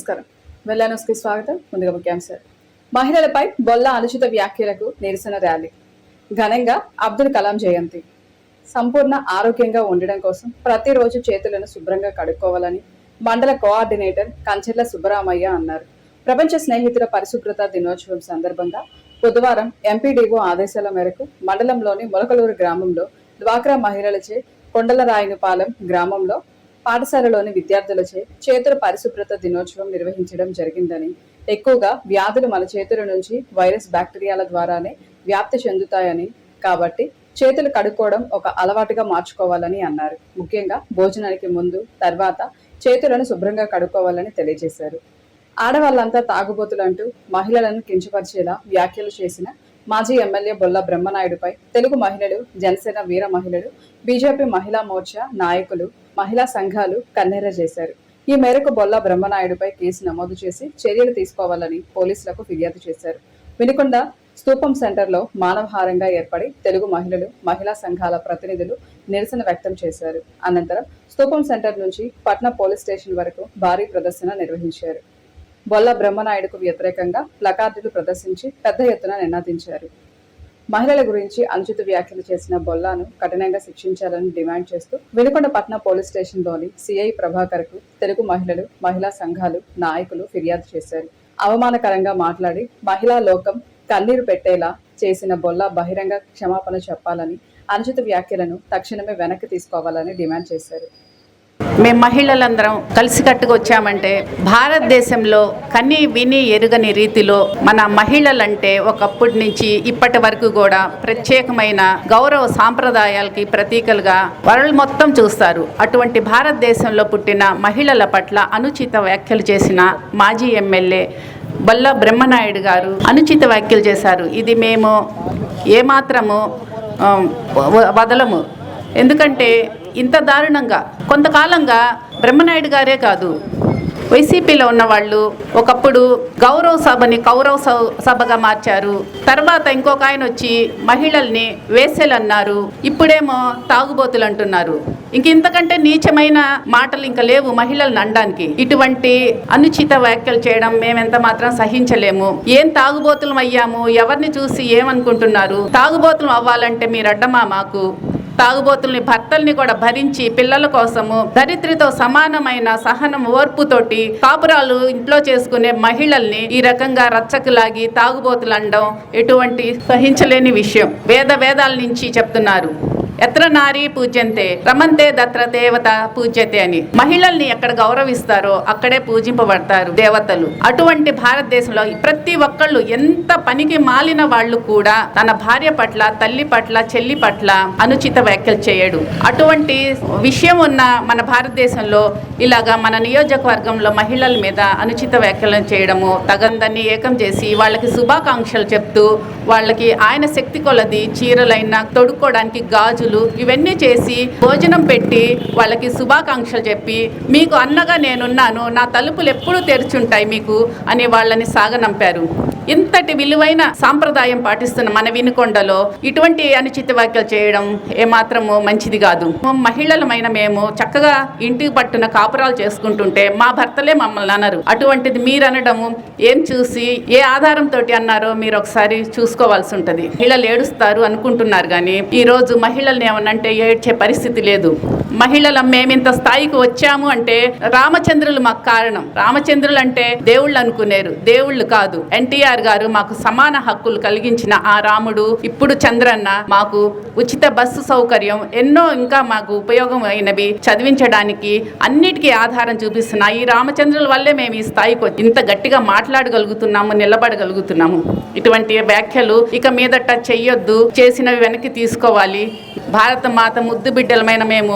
నమస్కారం. వెల్లా న్యూస్కి స్వాగతం. ముందుగా ముఖ్యాంశాలు. మహిళలపై బొల్ల అనుచిత వ్యాఖ్యలకు నిరసన ర్యాలీ. ఘనంగా అబ్దుల్ కలాం జయంతి. సంపూర్ణ ఆరోగ్యంగా ఉండడం కోసం ప్రతిరోజు చేతులను శుభ్రంగా కడుక్కోవాలని మండల కోఆర్డినేటర్ కంచెర్ల సుబ్బరామయ్య అన్నారు. ప్రపంచ స్నేహితుల పరిశుభ్రత దినోత్సవం సందర్భంగా బుధవారం ఎంపీడీఓ ఆదేశాల మేరకు మండలంలోని మొలకలూరు గ్రామంలో డ్వాక్రా మహిళలచే కొండలరాయనిపాలెం గ్రామంలో పాఠశాలలోని విద్యార్థులచే చేతుల పరిశుభ్రత దినోత్సవం నిర్వహించడం జరిగిందని, ఎక్కువగా వ్యాధులు మన చేతుల నుంచి వైరస్ బ్యాక్టీరియాల ద్వారానే వ్యాప్తి చెందుతాయని, కాబట్టి చేతులు కడుక్కోవడం ఒక అలవాటుగా మార్చుకోవాలని అన్నారు. ముఖ్యంగా భోజనానికి ముందు, తర్వాత చేతులను శుభ్రంగా కడుక్కోవాలని తెలియజేశారు. ఆడవాళ్లంతా తాగుబోతులంటూ మహిళలను కించపరిచేలా వ్యాఖ్యలు చేసిన మాజీ ఎమ్మెల్యే బొల్ల బ్రహ్మనాయుడుపై తెలుగు మహిళలు, జనసేన వీర మహిళలు, బీజేపీ మహిళా మోర్చా నాయకులు, మహిళా సంఘాలు కన్నెర్ర చేశారు. ఈ మేరకు బొల్ల బ్రహ్మనాయుడుపై కేసు నమోదు చేసి చర్యలు తీసుకోవాలని పోలీసులకు ఫిర్యాదు చేశారు. వినుకొండ స్తూపం సెంటర్లో మానవహారంగా ఏర్పడి తెలుగు మహిళలు, మహిళా సంఘాల ప్రతినిధులు నిరసన వ్యక్తం చేశారు. అనంతరం స్తూపం సెంటర్ నుంచి పట్న పోలీస్ స్టేషన్ వరకు భారీ ప్రదర్శన నిర్వహించారు. బొల్ల బ్రహ్మనాయుడుకు వ్యతిరేకంగా ప్లకార్డులు ప్రదర్శించి పెద్ద ఎత్తున నినాదించారు. మహిళల గురించి అనుచిత వ్యాఖ్యలు చేసిన బొల్లాను కఠినంగా శిక్షించాలని డిమాండ్ చేస్తూ వినుకొండ పట్న పోలీస్ స్టేషన్లోని సిఐ ప్రభాకర్ కు తెలుగు మహిళలు, మహిళా సంఘాలు నాయకులు ఫిర్యాదు చేశారు. అవమానకరంగా మాట్లాడి మహిళా లోకం కన్నీరు పెట్టేలా చేసిన బొల్ల బహిరంగ క్షమాపణ చెప్పాలని, అనుచిత వ్యాఖ్యలను తక్షణమే వెనక్కి తీసుకోవాలని డిమాండ్ చేశారు. మేము మహిళలందరం కలిసికట్టుగా వచ్చామంటే భారతదేశంలో కని విని ఎరుగని రీతిలో మన మహిళలంటే ఒకప్పటి నుంచి ఇప్పటి వరకు కూడా ప్రత్యేకమైన గౌరవ సాంప్రదాయాలకి ప్రతీకలుగా వరల్డ్ మొత్తం చూస్తారు. అటువంటి భారతదేశంలో పుట్టిన మహిళల పట్ల అనుచిత వ్యాఖ్యలు చేసిన మాజీ ఎమ్మెల్యే బొల్ల బ్రహ్మనాయుడు గారు అనుచిత వ్యాఖ్యలు చేశారు. ఇది మేము ఏమాత్రము వదలము. ఎందుకంటే ఇంత దారుణంగా కొంతకాలంగా బ్రహ్మనాయుడు గారే కాదు, వైసీపీలో ఉన్న వాళ్ళు ఒకప్పుడు గౌరవ సభని కౌరవ సభగా మార్చారు. తర్వాత ఇంకొక ఆయన వచ్చి మహిళల్ని వేసేలు అన్నారు. ఇప్పుడేమో తాగుబోతులు అంటున్నారు. ఇంతకంటే నీచమైన మాటలు ఇంకా లేవు మహిళలను అనడానికి. ఇటువంటి అనుచిత వ్యాఖ్యలు చేయడం మేమెంత మాత్రం సహించలేము. ఏం తాగుబోతులం అయ్యాము? ఎవరిని చూసి ఏమనుకుంటున్నారు? తాగుబోతులం అవ్వాలంటే మీరు అడ్డమా మాకు? తాగుబోతుల్ని భర్తల్ని కూడా భరించి పిల్లల కోసము దరిద్రతో సమానమైన సహనం ఓర్పుతోటి కాపురాలు ఇంట్లో చేసుకునే మహిళల్ని ఈ రకంగా రచ్చకులాగి తాగుబోతులు అనడం ఎటువంటి సహించలేని విషయం. వేదాల నుంచి చెప్తున్నారు, ఎత్ర నారీ పూజ్యంతే రమంతే దత్ర దేవత పూజ్యతే అని. మహిళల్ని ఎక్కడ గౌరవిస్తారో అక్కడే పూజింపబడతారు దేవతలు. అటువంటి భారతదేశంలో ప్రతి ఒక్కళ్ళు ఎంత పనికి మాలిన వాళ్ళు కూడా తన భార్య పట్ల, తల్లి పట్ల, చెల్లి పట్ల అనుచిత వ్యాఖ్యలు చేయడు. అటువంటి విషయం ఉన్న మన భారతదేశంలో ఇలాగా మన నియోజకవర్గంలో మహిళల మీద అనుచిత వ్యాఖ్యలను చేయడము తగందని ఏకం చేసి వాళ్ళకి శుభాకాంక్షలు చెప్తూ వాళ్ళకి ఆయన శక్తి కొలది చీరలైనా తొడుక్కోవడానికి గాజులు ఇవన్నీ చేసి భోజనం పెట్టి వాళ్ళకి శుభాకాంక్షలు చెప్పి మీకు అన్నగా నేనున్నాను, నా తలుపులు ఎప్పుడూ తెరుచుంటాయి మీకు అని వాళ్ళని సాగనంపారు. ఇంతటి విలువైన సాంప్రదాయం పాటిస్తున్న మన వినుకొండలో ఇటువంటి అనుచిత వ్యాఖ్యలు చేయడం ఏమాత్రము మంచిది కాదు. మహిళలమైన మేము చక్కగా ఇంటికి పట్టున కాపురాలు చేసుకుంటుంటే మా భర్తలే మమ్మల్ని అన్నారు. అటువంటిది మీరు అనడము ఏం చూసి ఏ ఆధారంతో అన్నారో మీరు ఒకసారి చూసుకోవాల్సి ఉంటుంది. మహిళలు ఏడుస్తారు అనుకుంటున్నారు కానీ ఈ రోజు మహిళల్ని ఏమనంటే ఏడ్చే పరిస్థితి లేదు. మహిళలం మేమింత స్థాయికి వచ్చాము అంటే రామచంద్రులు మాకు కారణం. రామచంద్రులు అంటే దేవుళ్ళు అనుకునేరు, దేవుళ్ళు కాదు. ఎన్టీఆర్ గారు మాకు సమాన హక్కులు కలిగించిన ఆ రాముడు, ఇప్పుడు చంద్రన్న మాకు ఉచిత బస్సు సౌకర్యం, ఎన్నో ఇంకా మాకు ఉపయోగమైనవి చదివించడానికి అన్నిటికీ ఆధారం చూపిస్తున్న ఈ రామచంద్రుల వల్లే మేము ఈ స్థాయికి ఇంత గట్టిగా మాట్లాడగలుగుతున్నాము, నిలబడగలుగుతున్నాము. ఇటువంటి వ్యాఖ్యలు ఇక మీదట చెయ్యొద్దు, చేసినవి వెనక్కి తీసుకోవాలి. భారత మాత ముద్దు బిడ్డలమైన మేము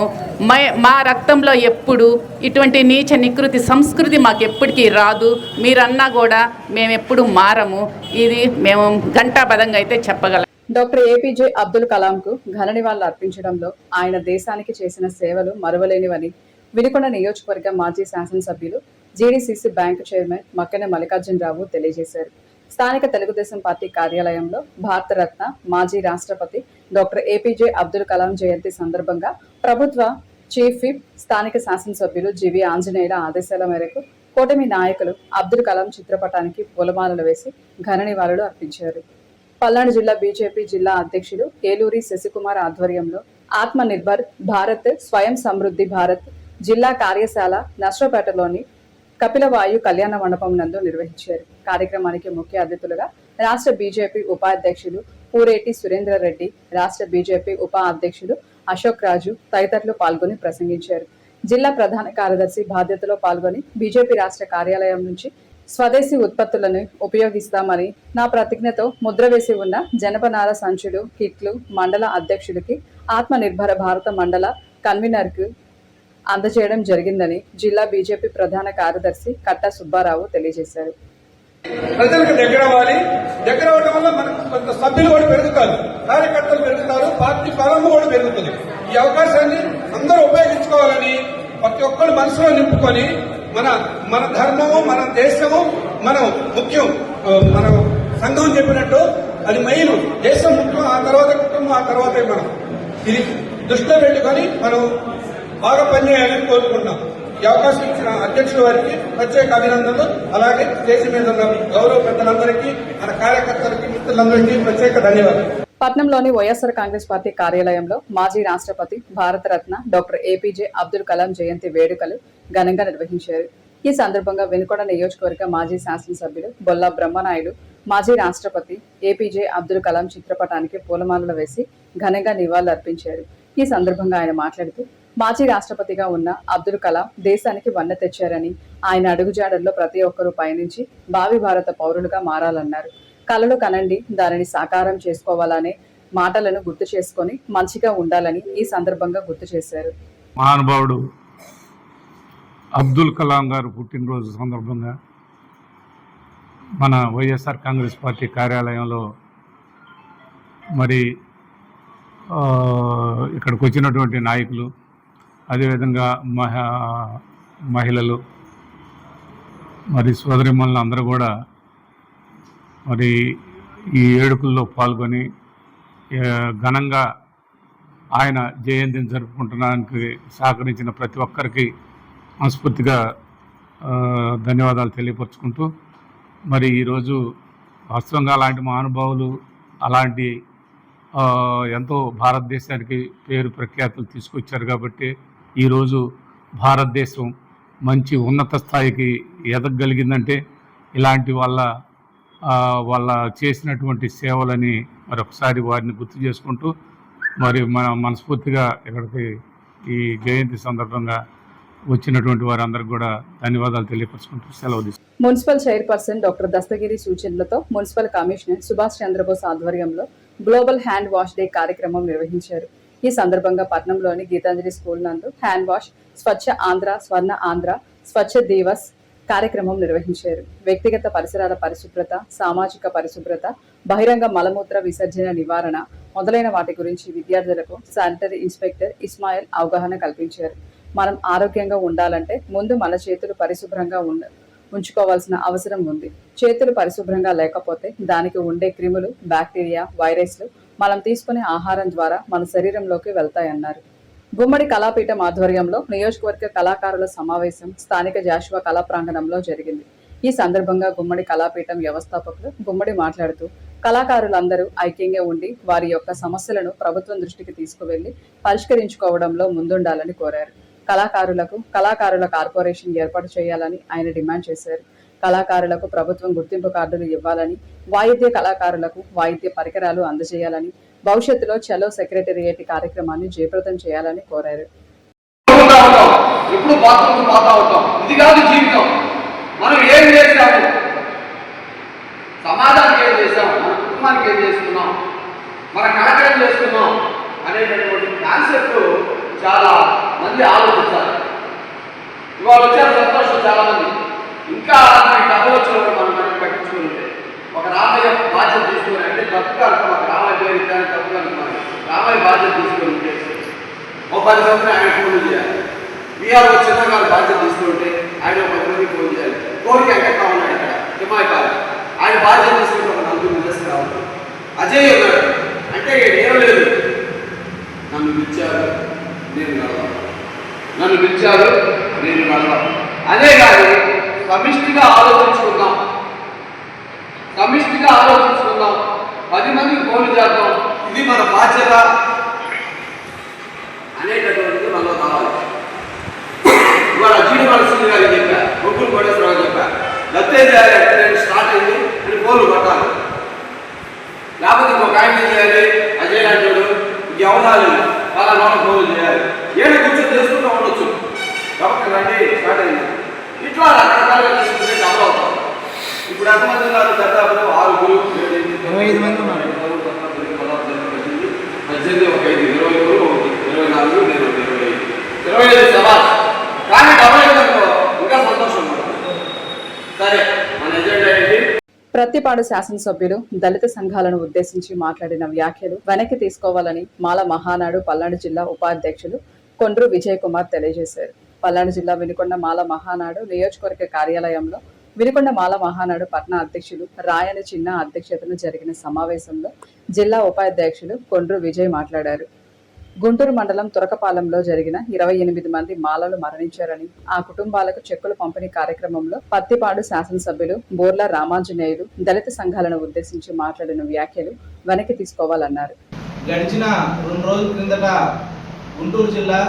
మా రక్తంలో ఎప్పుడు ఇటువంటి నీచ నికృతి సంస్కృతి మాకు ఎప్పటికీ రాదు. మీరన్నా కూడా మేము ఎప్పుడు మారము. ఇది మేము ఘంటాపదంగా అయితే చెప్పగలం. డాక్టర్ ఏపీజే అబ్దుల్ కలాంకు ఘన నివాళులు అర్పించడంలో ఆయన దేశానికి చేసిన సేవలు మరువలేనివని వినుకొండ నియోజకవర్గ మాజీ శాసనసభ్యులు, GDCC bank chairman Makkena Mallikarjunarao తెలియజేశారు. స్థానిక తెలుగుదేశం పార్టీ కార్యాలయంలో భారతరత్న మాజీ రాష్ట్రపతి డాక్టర్ ఏపీజే అబ్దుల్ కలాం జయంతి సందర్భంగా ప్రభుత్వ చీఫ్ విప్ స్థానిక శాసనసభ్యులు జీవి ఆంజనేయుల ఆదేశాల మేరకు కూటమి నాయకులు అబ్దుల్ కలాం చిత్రపటానికి పూలమాలలు వేసి ఘన నివాళులు అర్పించారు. పల్నాడు జిల్లా బీజేపీ జిల్లా అధ్యక్షుడు ఏలూరి శశికుమార్ ఆధ్వర్యంలో ఆత్మ నిర్భర్ భారత్ స్వయం సమృద్ధి భారత్ జిల్లా కార్యశాల నర్సరావుపేటలోని కపిలవాయు కళ్యాణ మండపం నందు నిర్వహించారు. కార్యక్రమానికి ముఖ్య అతిథులుగా రాష్ట్ర బీజేపీ ఉపాధ్యక్షులు పూరేటి సురేంద్ర రెడ్డి, రాష్ట్ర బీజేపీ ఉప అధ్యక్షులు అశోక్ రాజు తదితరులు పాల్గొని ప్రసంగించారు. జిల్లా ప్రధాన కార్యదర్శి బాధ్యతలో పాల్గొని బీజేపీ రాష్ట్ర కార్యాలయం నుంచి స్వదేశీ ఉత్పత్తులను ఉపయోగిస్తామని నా ప్రతిజ్ఞతో ముద్ర వేసి ఉన్న జనపనార సంచులు, కిట్లు మండల అధ్యక్షుడికి ఆత్మ నిర్భర భారత మండల కన్వీనర్కు అందజేయడం జరిగిందని జిల్లా బీజేపీ ప్రధాన కార్యదర్శి కట్టా సుబ్బారావు తెలియజేశారు. ప్రజలకు దగ్గర అవ్వాలి. దగ్గర అవ్వడం వల్ల మనకు కొంత సభ్యులు కూడా పెరుగుతారు, కార్యకర్తలు పెరుగుతారు, పార్టీ బలం కూడా పెరుగుతుంది. ఈ అవకాశాన్ని అందరూ ఉపయోగించుకోవాలని ప్రతి ఒక్కరు మనసులో నింపుకొని మన ధర్మము, మన దేశము, మనం ముఖ్యం. మనం సంఘం చెప్పినట్టు అది మెయిన్. దేశం ముఖ్యం, ఆ తర్వాత కుటుంబం, ఆ తర్వాతే మనం. ఇది దృష్టిలో పెట్టుకొని మనం బాగా పనిచేయాలని కోరుకుంటున్నాం. ఈ అవకాశం ఇచ్చిన అధ్యక్షుల వారికి ప్రత్యేక అభినందనలు. అలాగే దేశం మీద ఉన్న గౌరవ పెద్దలందరికీ, మన కార్యకర్తలకి, మిత్రులందరికీ ప్రత్యేక ధన్యవాదాలు. పట్నంలోని వైఎస్ఆర్ కాంగ్రెస్ పార్టీ కార్యాలయంలో మాజీ రాష్ట్రపతి భారతరత్న డాక్టర్ ఏపీజే అబ్దుల్ కలాం జయంతి వేడుకలు ఘనంగా నిర్వహించారు. ఈ సందర్భంగా వెనుకొండ నియోజకవర్గ మాజీ శాసనసభ్యులు బొల్లా బ్రహ్మనాయుడు మాజీ రాష్ట్రపతి ఏపీజే అబ్దుల్ కలాం చిత్రపటానికి పూలమాలలు వేసి ఘనంగా నివాళులు అర్పించారు. ఈ సందర్భంగా ఆయన మాట్లాడుతూ మాజీ రాష్ట్రపతిగా ఉన్న అబ్దుల్ కలాం దేశానికి వన్నె తెచ్చారని, ఆయన అడుగుజాడల్లో ప్రతి ఒక్కరూ పయనించి భావి భారత పౌరులుగా మారాలన్నారు. కలలు కనండి, దానిని సాకారం చేసుకోవాలనే మాటలను గుర్తు చేసుకొని మంచిగా ఉండాలని ఈ సందర్భంగా గుర్తు చేశారు. మహానుభావుడు అబ్దుల్ కలాం గారు పుట్టినరోజు సందర్భంగా మన వైఎస్ఆర్ కాంగ్రెస్ పార్టీ కార్యాలయంలో మరి ఇక్కడికి వచ్చినటువంటి నాయకులు, అదేవిధంగా మహిళలు, మరి సోదరిమణులు అందరూ కూడా మరి ఈ వేడుకల్లో పాల్గొని ఘనంగా ఆయన జయంతిని జరుపుకుంటున్నానికి సహకరించిన ప్రతి ఒక్కరికి మనస్ఫూర్తిగా ధన్యవాదాలు తెలియపరుచుకుంటూ, మరి ఈరోజు వాస్తవంగా అలాంటి మహానుభావులు, అలాంటి ఎంతో భారతదేశానికి పేరు ప్రఖ్యాతులు తీసుకొచ్చారు కాబట్టి ఈరోజు భారతదేశం మంచి ఉన్నత స్థాయికి ఎదగగలిగిందంటే ఇలాంటి వాళ్ళ చేసినటువంటి సేవలని మరొకసారి వారిని గుర్తు చేసుకుంటూ, మరి మనస్ఫూర్తిగా ఇక్కడికి ఈ జయంతి సందర్భంగా వచ్చినటువంటి వారందరికీ కూడా ధన్యవాదాలు తెలియపరుచుకుంటూ సెలవు తీసుకుంటాం. మున్సిపల్ చైర్పర్సన్ డాక్టర్ దస్తగిరి సూచనలతో మున్సిపల్ కమిషనర్ సుభాష్ చంద్రబోస్ ఆధ్వర్యంలో గ్లోబల్ హ్యాండ్ వాష్ డే కార్యక్రమం నిర్వహించారు. ఈ సందర్భంగా పట్నంలోని గీతాంజలి స్కూల్ నందు హ్యాండ్ వాష్, స్వచ్ఛ ఆంధ్ర, స్వర్ణ ఆంధ్ర, స్వచ్ఛ దివస్ కార్యక్రమం నిర్వహించారు. వ్యక్తిగత పరిసరాల పరిశుభ్రత, సామాజిక పరిశుభ్రత, బహిరంగ మలమూత్ర విసర్జన నివారణ మొదలైన వాటి గురించి విద్యార్థులకు శానిటరీ ఇన్స్పెక్టర్ ఇస్మాయిల్ అవగాహన కల్పించారు. మనం ఆరోగ్యంగా ఉండాలంటే ముందు మన చేతులు పరిశుభ్రంగా ఉంచుకోవాల్సిన అవసరం ఉంది. చేతులు పరిశుభ్రంగా లేకపోతే దానికి ఉండే క్రిములు, బ్యాక్టీరియా, వైరస్లు మనం తీసుకునే ఆహారం ద్వారా మన శరీరంలోకి వెళ్తాయన్నారు. గుమ్మడి కళాపీఠం ఆధ్వర్యంలో నియోజకవర్గ కళాకారుల సమావేశం స్థానిక జాషువా కళా ప్రాంగణంలో జరిగింది. ఈ సందర్భంగా గుమ్మడి కళాపీఠం వ్యవస్థాపకులు గుమ్మడి మాట్లాడుతూ కళాకారులందరూ ఐక్యంగా ఉండి వారి యొక్క సమస్యలను ప్రభుత్వం దృష్టికి తీసుకువెళ్లి పరిష్కరించుకోవడంలో ముందుండాలని కోరారు. కళాకారుల కార్పొరేషన్ ఏర్పాటు చేయాలని ఆయన డిమాండ్ చేశారు. కళాకారులకు ప్రభుత్వం గుర్తింపు కార్డులు ఇవ్వాలని, వాయిద్య కళాకారులకు వాయిద్య పరికరాలు అందజేయాలని, భవిష్యత్తులో చలో సెక్రటేరియట్ కార్యక్రమాన్ని జయప్రదం చేయాలని కోరారు. మనం ఏం చేసాము, సమాజానికి ఏం చేసాము, మన కుటుంబానికి ఏం చేస్తున్నాం, మన కళకేం చేస్తున్నాం అనేటటువంటి కాన్సెప్ట్ చాలా మంది ఆలోచించాలి. ఇవాళ వచ్చారు సంతోషం చాలా మంది. ఇంకా డబ్బులు వచ్చినప్పుడు మనం పట్టించుకుంటే ఒక రామయ్య బాధ్యత తీసుకుని, అంటే తప్పుగా అనుకున్నాం, ఒక రామయ్య పేరు ఇద్దానికి తప్పుగా అనుకున్నాం, రామయ్య బాధ్యత తీసుకుని ఉంటే ఒక 10 మందిని ఆయన ఫోన్ చేయాలి. వీఆర్ చిన్నగా బాధ్యత తీసుకుంటే ఆయన ఒక 10 మందికి ఫోన్ చేయాలి. కోరిక ఎక్కడ ఉన్నాడు ఇక్కడ హిమాయ్ కాదు, ఆయన బాధ్యత తీసుకుంటే ఒక 4 ఇంట్రెస్ట్ కావాలి. అజయ్ ఉన్నాడు అంటే ఏం లేదు, నన్ను పిలిచారు నేను నడవాలి, అదే కాదు సమిష్టిగా ఆలోచించుకుందాం. 10 మందికి ఫోన్లు చేద్దాం. ఇది మన బాధ్యత అనేటటువంటిది మనలో రావాలి. ఇవాళ జీవనరసింహ గారికి చెప్పా, బొగ్గులు కోటేశ్వరరావు చెప్పా, దత్తేజ్ స్టార్ట్ అయింది అని ఫోన్లు కొట్టాలి. లేకపోతే ఇంకొక ఆయన ఏం చేయాలి, అజయ్ అంటాడు ఎవరాలి వాళ్ళ నోట ఫోన్లు చేయాలి. ఏడు కూర్చొని చేసుకుంటూ ఉండొచ్చు. కాబట్టి రండి స్టార్ట్ అయింది. ఇట్లా రకరకాలుగా తీసుకుంటే డబుల్ అవుతాం. ఇప్పుడు ఎంతమంది ఉన్నారు? దాదాపు 6, 7, 25 మంది ఉన్నారు. 18, ఒక 5, 20, 24, 25 సవాల్. కానీ 75 ఇంకా సంతోషం ఉంటుంది. సరే, మన ఎజెండా ఏంటి? ప్రత్తిపాడు శాసనసభ్యులు దళిత సంఘాలను ఉద్దేశించి మాట్లాడిన వ్యాఖ్యలు వెనక్కి తీసుకోవాలని మాల మహానాడు పల్నాడు జిల్లా ఉపాధ్యక్షులు కొండ్రు విజయ్ కుమార్ తెలియజేశారు. పల్నాడు జిల్లా వినుకొండ మాల మహానాడు నియోజకవర్గ కార్యాలయంలో వినుకొండ మాల మహానాడు పట్న అధ్యక్షులు రాయని చిన్న అధ్యక్షతన జరిగిన సమావేశంలో జిల్లా ఉపాధ్యక్షులు కొండ్రు విజయ్ మాట్లాడారు. గుంటూరు మండలం తురకపాలెంలో జరిగిన 28 మంది మాలలు మరణించారని, ఆ కుటుంబాలకు చెక్కుల పంపిణీ కార్యక్రమంలో పత్తిపాడు శాసనసభ్యులు బోర్ల రామాంజనేయులు దళిత సంఘాలను ఉద్దేశించి మాట్లాడిన వ్యాఖ్యలు వెనక్కి తీసుకోవాలన్నారు. గడిచిన 2 రోజుల క్రిందట గుంటూరు జిల్లా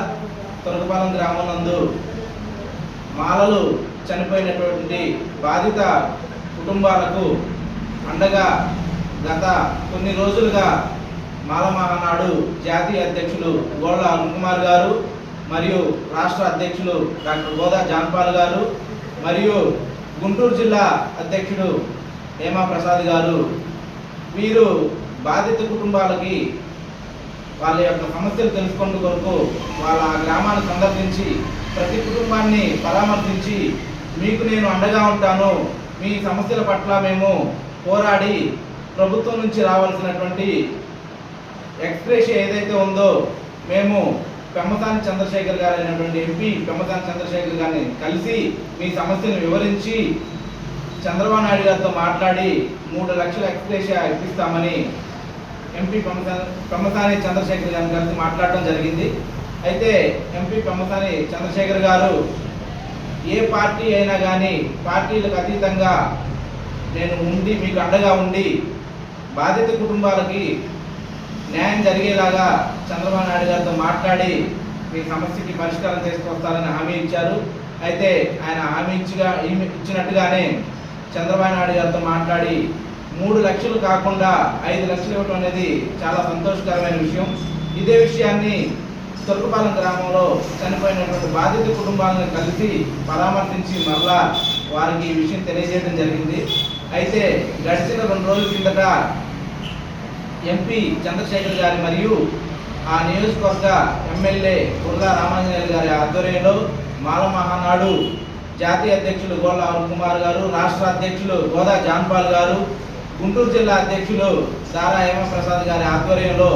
తురకపాలెం గ్రామం నందు మాలలు చనిపోయినటువంటి బాధిత కుటుంబాలకు అండగా గత కొన్ని రోజులుగా మాల మహానాడు జాతీయ అధ్యక్షులు గోళ్ళ అరుణ్ కుమార్ గారు మరియు రాష్ట్ర అధ్యక్షులు డాక్టర్ గోదా జాన్పాల్ గారు మరియు గుంటూరు జిల్లా అధ్యక్షుడు హేమా ప్రసాద్ గారు వీరు బాధిత కుటుంబాలకి వాళ్ళ యొక్క సమస్యలు తెలుసుకునే కొరకు వాళ్ళ గ్రామాన్ని సందర్శించి ప్రతి కుటుంబాన్ని పరామర్శించి మీకు నేను అండగా ఉంటాను, మీ సమస్యల పట్ల మేము పోరాడి ప్రభుత్వం నుంచి రావాల్సినటువంటి ఎక్స్ప్రెస్ ఏదైతే ఉందో మేము పెమ్మసాని చంద్రశేఖర్ గారు అయినటువంటి ఎంపీ పెమ్మసాని చంద్రశేఖర్ గారిని కలిసి మీ సమస్యను వివరించి చంద్రబాబు నాయుడు గారితో మాట్లాడి 3 లక్షల ఎక్స్ప్రెస్ ఇప్పిస్తామని ఎంపీ పెమ్మసాని చంద్రశేఖర్ గారిని కలిసి మాట్లాడటం జరిగింది. అయితే ఎంపీ పెమ్మసాని చంద్రశేఖర్ గారు ఏ పార్టీ అయినా కానీ పార్టీలకు అతీతంగా నేను ఉండి మీకు అండగా ఉండి బాధిత కుటుంబాలకి న్యాయం జరిగేలాగా చంద్రబాబు నాయుడు గారితో మాట్లాడి మీ సమస్యకి పరిష్కారం చేసుకొస్తారని హామీ ఇచ్చారు. అయితే ఆయన హామీ ఇచ్చినట్టుగానే చంద్రబాబు నాయుడు గారితో మాట్లాడి 3 లక్షలు కాకుండా 5 లక్షలు ఇవ్వడం అనేది చాలా సంతోషకరమైన విషయం. ఇదే విషయాన్ని తురకపాలెం గ్రామంలో చనిపోయినటువంటి బాధిత కుటుంబాలను కలిసి పరామర్శించి మరలా వారికి ఈ విషయం తెలియజేయడం జరిగింది. అయితే గడిచిన 2 రోజుల కిందట ఎంపీ చంద్రశేఖర్ గారి మరియు ఆ నియోజకవర్గ ఎమ్మెల్యే బుర్లా రామాంజనేయులు గారి ఆధ్వర్యంలో మాల మహానాడు జాతీయ అధ్యక్షులు గోళ్ళ అరుణ్ కుమార్ గారు, రాష్ట్ర అధ్యక్షులు గోదా జాన్పాల్ గారు, గుంటూరు జిల్లా అధ్యక్షులు దారా హేమప్రసాద్ గారి ఆధ్వర్యంలో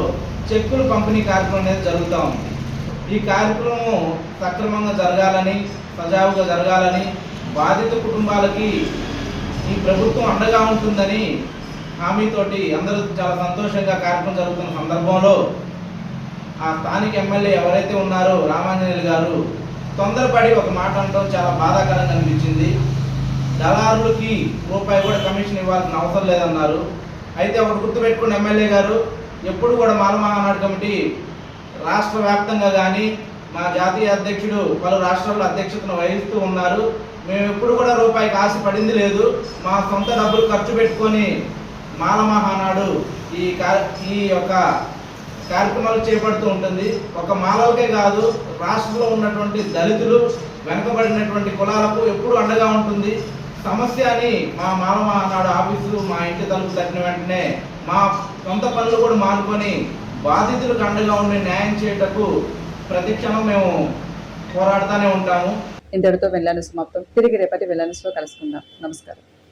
చెక్కులు పంపిణీ కార్యక్రమం అనేది జరుగుతూ ఉంది. ఈ కార్యక్రమం సక్రమంగా జరగాలని, సజావుగా జరగాలని, బాధిత కుటుంబాలకి ఈ ప్రభుత్వం అండగా ఉంటుందని హామీతోటి అందరూ చాలా సంతోషంగా కార్యక్రమం జరుగుతున్న సందర్భంలో ఆ స్థానిక ఎమ్మెల్యే ఎవరైతే ఉన్నారో రామాంజనేయులు గారు తొందరపడి ఒక మాట అనడం చాలా బాధాకరంగా అనిపించింది. దళారులకి రూపాయి కూడా కమిషన్ ఇవ్వాల్సిన అవసరం లేదన్నారు. అయితే ఒకటి గుర్తుపెట్టుకున్న ఎమ్మెల్యే గారు ఎప్పుడు కూడా మాల మహానాడు కమిటీ రాష్ట్ర వ్యాప్తంగా కానీ మా జాతీయ అధ్యక్షుడు పలు రాష్ట్రాల్లో అధ్యక్షతను వహిస్తూ ఉన్నారు. మేము ఎప్పుడు కూడా రూపాయికి ఆశ పడింది లేదు. మా సొంత డబ్బులు ఖర్చు పెట్టుకొని మాల మహానాడు ఈ యొక్క కార్యక్రమాలు చేపడుతూ ఉంటుంది. ఒక మాలలకే కాదు, రాష్ట్రంలో ఉన్నటువంటి దళితులు, వెనుకబడినటువంటి కులాలకు ఎప్పుడు అండగా ఉంటుంది. సమస్య అని మా మాల మహానాడు ఆఫీసు మా ఇంటి తలుపు తట్టిన వెంటనే మా సొంత పనులు కూడా మానుకొని బాధితులకు అండగా ఉండి న్యాయం చేయటకు ప్రతి క్షణం మేము పోరాడుతూనే ఉంటాము. ఇంతటితో వెళ్లాను సమాప్తం. తిరిగి రేపటి వెళ్లానులో కలుసుకుందాం. నమస్కారం.